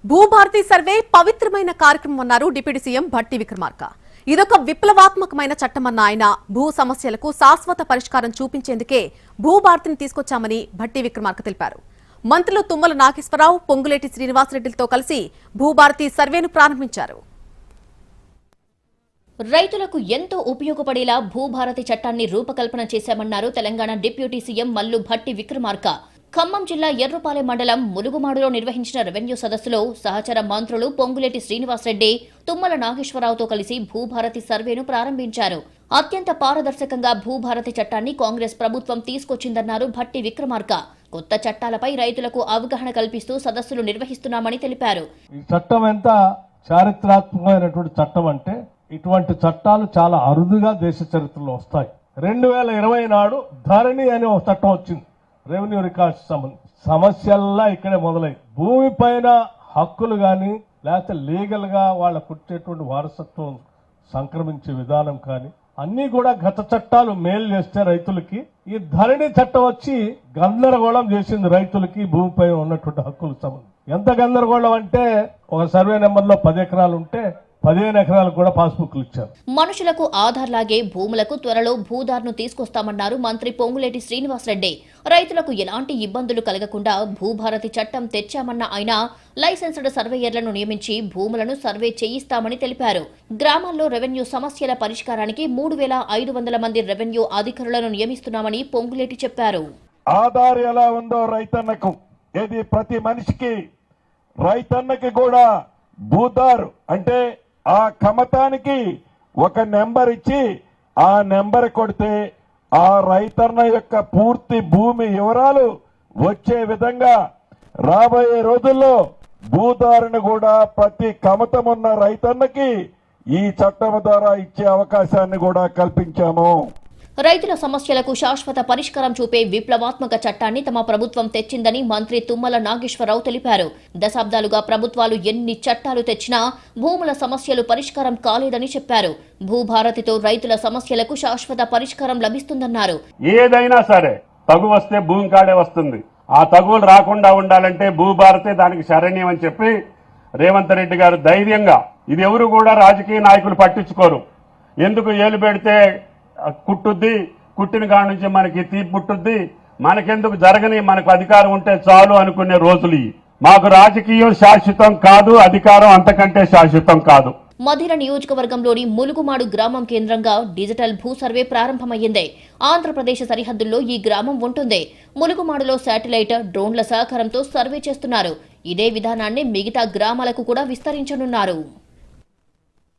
Bhubharati survey పవిత్రమైన కార్యక్రమం అన్నారు డిప్యూటీ సీఎం భట్టి విక్రమార్క. ఇదొక విప్లవాత్మకమైన చట్టమన్న ఆయన భూ సమస్యలకు శాశ్వత పరిష్కారం చూపించేందుకే భూభారతిని తీసుకొచ్చామని భట్టి విక్రమార్క తెలిపారు. మంత్రులు తుమ్మల నాగేశ్వరరావు, పొంగులేటి శ్రీనివాసరెడ్డిలతో కలిసి భూభారతి సర్వేను ప్రారంభించారు. రైతులకు ఎంతో ఉపయోగపడేలా భూభారతి చట్టాన్ని రూపకల్పన చేశామన్నారు తెలంగాణ డిప్యూటీ సీఎం మల్లు భట్టి విక్రమార్క. ఖమ్మం జిల్లా ఎర్రుపాలెం మండలం ములుగుమాడులో నిర్వహించిన రెవెన్యూ సదస్సులో సహచర మంత్రులు పొంగులేటి శ్రీనివాసరెడ్డి, తుమ్మల నాగేశ్వరరావుతో కలిసి భూభారతి సర్వేను ప్రారంభించారు. అత్యంత పారదర్శకంగా భూభారతి చట్టాన్ని కాంగ్రెస్ ప్రభుత్వం తీసుకొచ్చిందన్నారు భట్టి విక్రమార్క. కొత్త చట్టాలపై రైతులకు అవగాహన కల్పిస్తూ సదస్సులు నిర్వహిస్తున్నామని తెలిపారు. ఈ చట్టం ఎంత చారిత్రాత్మకమైనటువంటి చట్టం అంటే ఇటువంటి చట్టాలు చాలా అరుదుగా దేశ చరిత్రలో వస్తాయి. 2020 నాడు ధరణి అనే ఒక చట్టం వచ్చింది. రెవెన్యూ రికార్డ్స్ సమస్యల్లా ఇక్కడే మొదలై భూమి పైన హక్కులు కానీ లేకపోతే లీగల్ గా వాళ్ళకు వచ్చేటువంటి వారసత్వం సంక్రమించే విధానం కానీ అన్ని కూడా గత చట్టాలు మేలు చేస్తే రైతులకి ఈ ధరణి చట్టం వచ్చి గందరగోళం చేసింది. రైతులకి భూమిపై ఉన్నటువంటి హక్కుల సంబంధం ఎంత గందరగోళం అంటే ఒక సర్వే నెంబర్లో 10 ఎకరాలు ఉంటే 15 ఎకరాలకు కూడా పాస్బుక్లు ఇచ్చారు. మనుషులకు ఆధార్ లాగే భూములకు త్వరలో భూదార్ను తీసుకొస్తామన్నారు మంత్రి పొంగులేటి శ్రీనివాసరెడ్డి. రైతులకు ఎలాంటి ఇబ్బందులు కలగకుండా భూభారతి చట్టం తెచ్చామన్న ఆయన లైసెన్స్డ్ సర్వేయర్లను నియమించి భూములను సర్వే చేయిస్తామని తెలిపారు. గ్రామాల్లో రెవెన్యూ సమస్యల పరిష్కారానికి 3500 మంది రెవెన్యూ అధికారులను నియమిస్తున్నామని పొంగులేటి చెప్పారు. ఆధార్ ఎలా ఉందో రైతన్నకు, ఇది ప్రతి మనిషికి రైతన్నకి కూడా భూదారు అంటే ఆ కమతానికి ఒక నెంబర్ ఇచ్చి ఆ నెంబర్ కొడితే ఆ రైతన్న యొక్క పూర్తి భూమి వివరాలు వచ్చే విధంగా రాబోయే రోజుల్లో భూదారుని కూడా ప్రతి కమతం ఉన్న రైతన్నకి ఈ చట్టం ద్వారా ఇచ్చే అవకాశాన్ని కూడా కల్పించాము. రైతుల సమస్యలకు శాశ్వత పరిష్కారం చూపే విప్లవాత్మక చట్టాన్ని తమ ప్రభుత్వం తెచ్చిందని మంత్రి తుమ్మల నాగేశ్వరరావు తెలిపారు. దశాబ్దాలుగా ప్రభుత్వాలు ఎన్ని చట్టాలు తెచ్చినా భూముల సమస్యలు పరిష్కారం కాలేదని చెప్పారు. భూభారతితో రైతుల సమస్యలకు శాశ్వత పరిష్కారం లభిస్తుందన్నారు. ఏదైనా సరే తగు వస్తే భూమి కాడే వస్తుంది. ఆ తగులు రాకుండా ఉండాలంటే భూభారతే దానికి శరణ్యం అని చెప్పి రేవంత్ రెడ్డి గారు ధైర్యంగా, ఇది ఎవరు కూడా రాజకీయ నాయకులు పట్టించుకోరు. ఎందుకు ఏలు పెడితే కుట్టుద్ది, కుట్టిన కాడి నుంచి మనకి తీపి పుట్టుద్ది, మనకెందుకు జరగని, మనకు అధికారం ఉంటే చాలు అనుకునే రోజులు. మాకు రాజకీయం శాశ్వతం కాదు, అధికారం అంతకంటే శాశ్వతం కాదు. మధిర నియోజకవర్గంలోని ములుగుమాడు గ్రామం కేంద్రంగా డిజిటల్ భూ సర్వే ప్రారంభమైంది. ఆంధ్రప్రదేశ్ సరిహద్దుల్లో ఈ గ్రామం ఉంటుంది. ములుగుమాడులో శాటిలైట్, డ్రోన్ల సహకారంతో సర్వే చేస్తున్నారు. ఇదే విధానాన్ని మిగతా గ్రామాలకు కూడా విస్తరించనున్నారు.